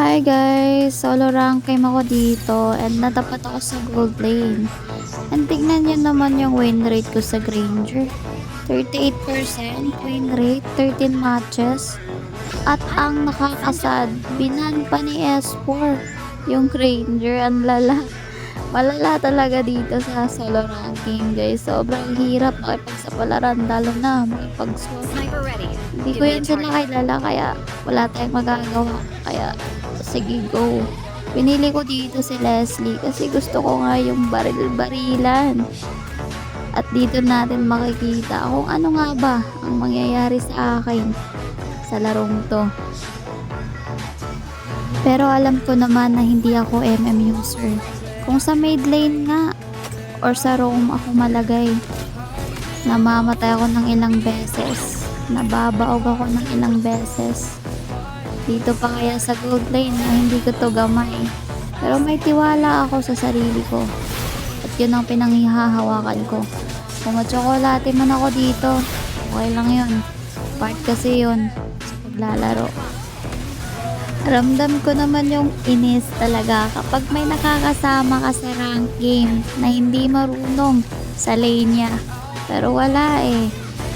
Hi guys! Solo rank game ako dito and natapat ako sa gold lane. And tignan nyo naman yung win rate ko sa Granger. 38% win rate, 13 matches. At ang nakakasad, binan pa ni S4 yung Granger. Ang lala. Malala talaga dito sa solo ranking guys. Sobrang hirap makipagsapalaran lalo na makipag-swap. Hindi ko yan sila kilala kaya wala tayong magagawa. Kaya sige go. Pinili ko dito si Leslie kasi gusto ko nga yung baril-barilan. At dito natin makikita kung ano nga ba ang mangyayari sa akin sa larong to. Pero alam ko naman na hindi ako MM user. Kung sa mid lane nga or sa roam ako malagay, namamatay ako ng ilang beses, nababaog ako ng ilang beses. Dito pa kaya sa gold lane na hindi ko to gamay, pero may tiwala ako sa sarili ko at yun ang pinanghihahawakan ko. Kung matsokolate man ako dito, okay lang yun, part kasi yun sa paglalaro. Ramdam ko naman yung inis talaga kapag may nakakasama ka sa rank game na hindi marunong sa lane niya. Pero wala eh.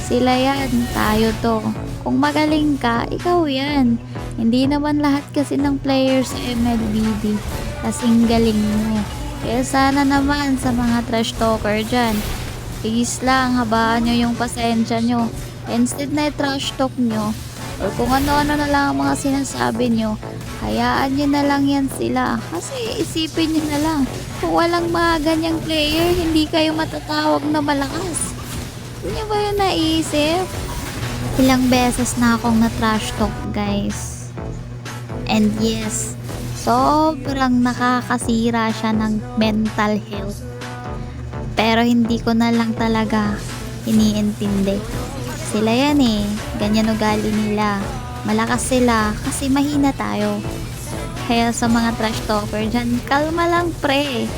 Sila yan, tayo to. Kung magaling ka, ikaw yan. Hindi naman lahat kasi ng players sa MLBB kasing galing mo. Kaya sana naman sa mga trash talker dyan, please lang, habaan nyo yung pasensya nyo. Instead na trash talk nyo, or kung ano-ano na lang ang mga sinasabi nyo, hayaan nyo na lang yan sila. Kasi isipin nyo na lang, kung walang mga ganyang player, hindi kayo matatawag na malakas. Hindi nyo ba yun naisip? Ilang beses na akong na-trash talk guys. And yes, sobrang nakakasira siya ng mental health. Pero hindi ko na lang talaga iniintindi. Sila yan eh, ganyan ugali nila. Malakas sila kasi mahina tayo. Kaya sa mga trash talker dyan, kalma lang pre.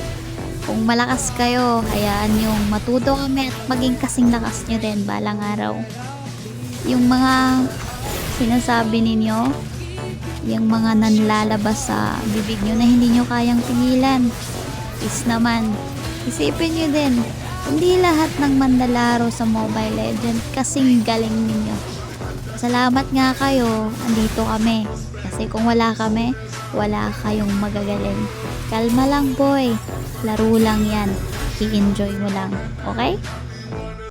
Kung malakas kayo, hayaan yung matuto kami at maging kasing lakas nyo din balang araw. Yung mga sinasabi ninyo, yung mga nanlalabas sa bibig nyo na hindi nyo kayang pingilan, is naman, isipin nyo din, hindi lahat ng mandalaro sa Mobile Legends kasing galing ninyo. Salamat nga kayo, andito kami. Kasi kung wala kami, wala kayong magagaling. Kalma lang boy, laro lang yan. I-enjoy mo lang, okay?